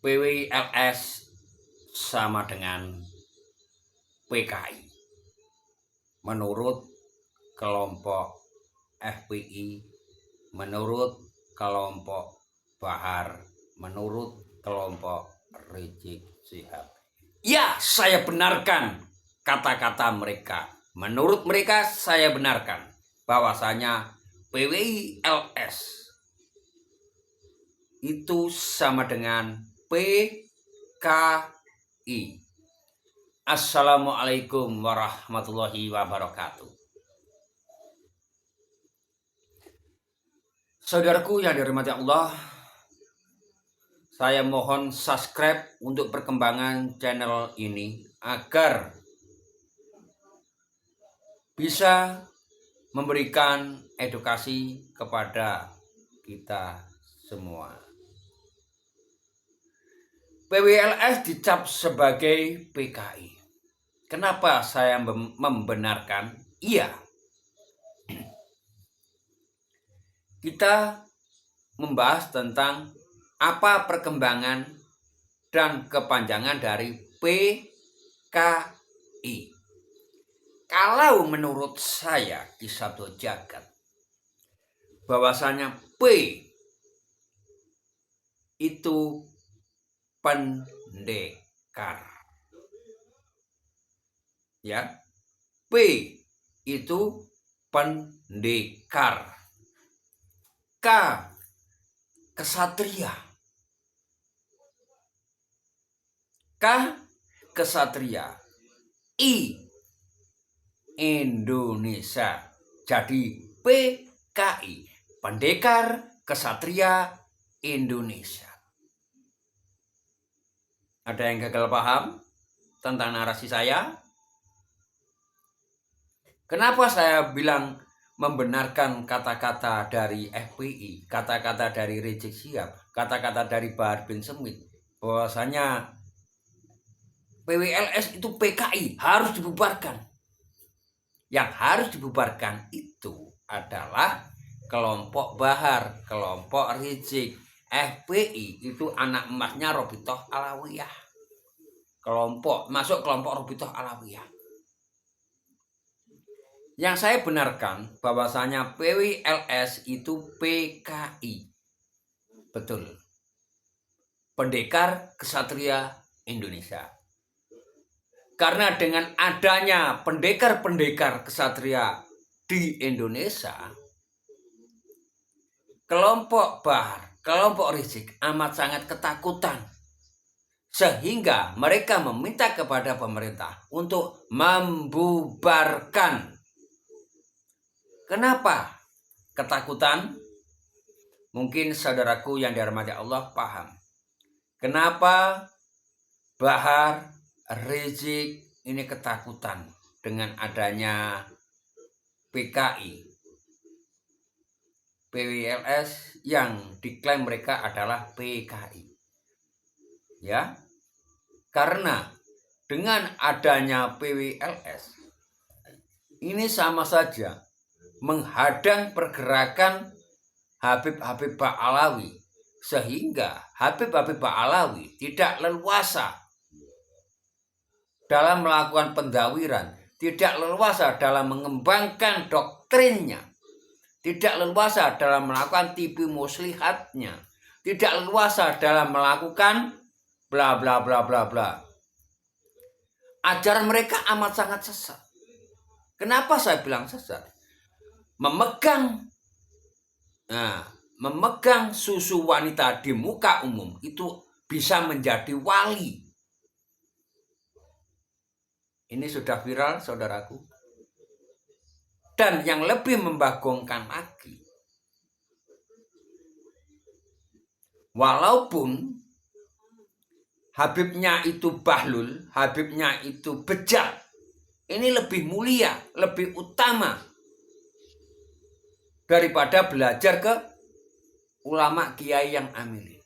PWLS sama dengan PKI. Menurut kelompok FPI, menurut kelompok Bahar, menurut kelompok Rizik Syihab. Ya, saya benarkan kata-kata mereka. Menurut mereka saya benarkan bahwasanya PWLS itu sama dengan PKI. Assalamualaikum warahmatullahi wabarakatuh. Saudaraku yang dirahmati Allah, saya mohon subscribe untuk perkembangan channel ini agar bisa memberikan edukasi kepada kita semua. PWLS dicap sebagai PKI. Kenapa saya membenarkan? Iya. Kita membahas tentang apa perkembangan dan kepanjangan dari PKI. Kalau menurut saya di Sabdo Jagat, bahwasanya P itu pendekar. Ya. P itu pendekar. K kesatria. K kesatria. I Indonesia. Jadi PKI, pendekar kesatria Indonesia. Ada yang gagal paham tentang narasi saya? Kenapa saya bilang membenarkan kata-kata dari FPI, kata-kata dari Rizik Syihab, kata-kata dari Bahar bin Smith, bahwasanya PWLS itu PKI harus dibubarkan. Yang harus dibubarkan itu adalah kelompok Bahar, kelompok Rizik. FPI itu anak emasnya Robitoh Alawiyah. Masuk kelompok Robitoh Alawiyah. Yang saya benarkan bahwasanya PWLS itu PKI. Betul. Pendekar Kesatria Indonesia. Karena dengan adanya pendekar-pendekar kesatria di Indonesia, kelompok Bahar, kelompok Rizik amat sangat ketakutan. Sehingga mereka meminta kepada pemerintah untuk membubarkan. Kenapa ketakutan? Mungkin saudaraku yang dirahmati Allah paham. Kenapa Bahar, Rizik ini ketakutan dengan adanya PKI, PWLS yang diklaim mereka adalah PKI. Ya, karena dengan adanya PWLS ini sama saja menghadang pergerakan Habib Ba'alawi, sehingga Habib Ba'alawi tidak leluasa dalam melakukan pendawiran, tidak leluasa dalam mengembangkan doktrinnya, tidak leluasa dalam melakukan tipi muslihatnya, tidak leluasa dalam melakukan bla bla bla bla bla. Ajaran mereka amat sangat sesat. Kenapa saya bilang sesat? Memegang susu wanita di muka umum itu bisa menjadi wali. Ini sudah viral, saudaraku. Dan yang lebih membagongkan lagi, walaupun Habibnya itu Bahlul, Habibnya itu bejat, ini lebih mulia, lebih utama daripada belajar ke ulama kiai yang amilin.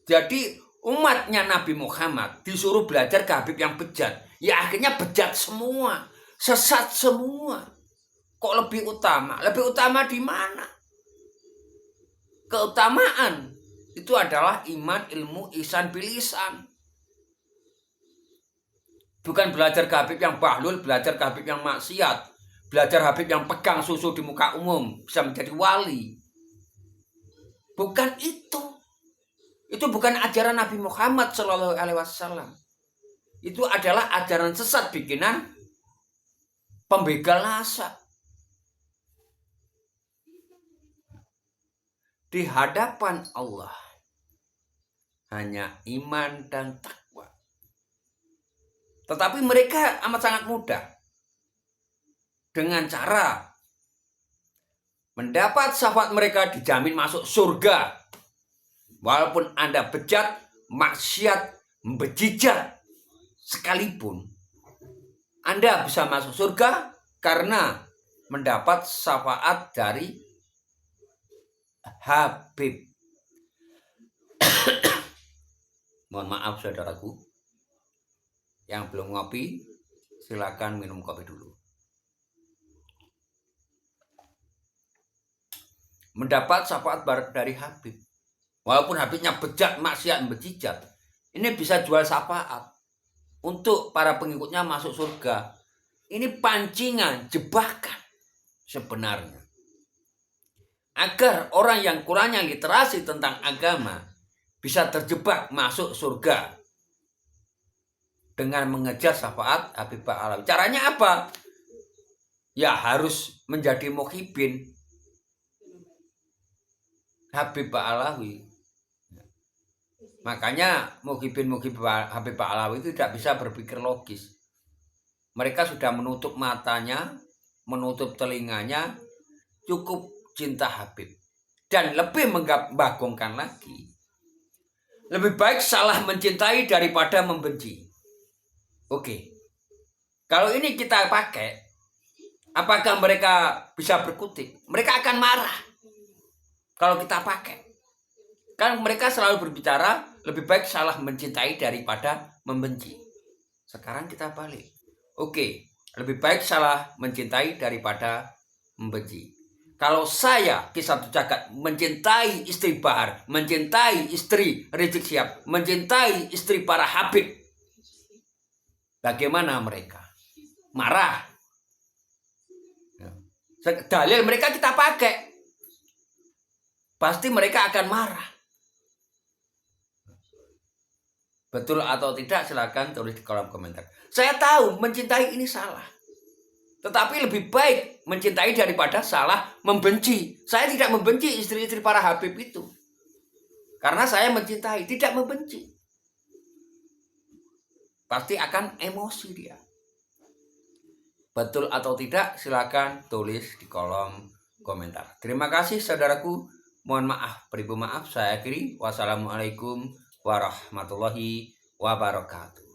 Jadi umatnya Nabi Muhammad disuruh belajar ke Habib yang bejat, ya akhirnya bejat semua, sesat semua. Kok lebih utama? Lebih utama di mana? Keutamaan Itu adalah iman, ilmu, ihsan, bilisan. Bukan belajar ke Habib yang bahlul, belajar ke Habib yang maksiat, belajar Habib yang pegang susu di muka umum, bisa menjadi wali. Bukan itu. Itu bukan ajaran Nabi Muhammad SAW. Itu adalah ajaran sesat bikinan pembegal nasab. Di hadapan Allah hanya iman dan takwa. Tetapi mereka amat sangat mudah. Dengan cara mendapat syafaat mereka dijamin masuk surga. Walaupun Anda bejat, maksiat, bejijat sekalipun, Anda bisa masuk surga karena mendapat syafaat dari Habib. Mohon maaf saudaraku, yang belum ngopi silakan minum kopi dulu. Mendapat syafaat dari Habib. Walaupun Habibnya bejat, maksiat, bejijat, ini bisa jual syafaat untuk para pengikutnya masuk surga. Ini pancingan, jebakan sebenarnya. Agar orang yang kurangnya literasi tentang agama bisa terjebak masuk surga dengan mengejar syafaat Habib Ba'alawi. Caranya apa? Ya harus menjadi muhibin Habib Ba'alawi. Makanya muhibin Habib Ba'alawi itu tidak bisa berpikir logis. Mereka sudah menutup matanya, menutup telinganya, cukup cinta Habib. Dan lebih membagongkan lagi, lebih baik salah mencintai daripada membenci. Oke. Kalau ini kita pakai, apakah mereka bisa berkutik? Mereka akan marah kalau kita pakai. Kan mereka selalu berbicara lebih baik salah mencintai daripada membenci. Sekarang kita balik. Oke, lebih baik salah mencintai daripada membenci. Kalau saya Kisah Jagat mencintai istri Bahar, mencintai istri Rizik Syihab, mencintai istri para Habib, bagaimana mereka? Marah. Dalil mereka kita pakai, pasti mereka akan marah. Betul atau tidak silakan tulis di kolom komentar. Saya tahu mencintai ini salah, tetapi lebih baik mencintai daripada salah membenci. Saya tidak membenci istri-istri para Habib itu, karena saya mencintai, tidak membenci. Pasti akan emosi dia. Betul atau tidak silakan tulis di kolom komentar. Terima kasih saudaraku. Mohon maaf, beribu maaf. Saya akhiri. Wassalamualaikum warahmatullahi wabarakatuh.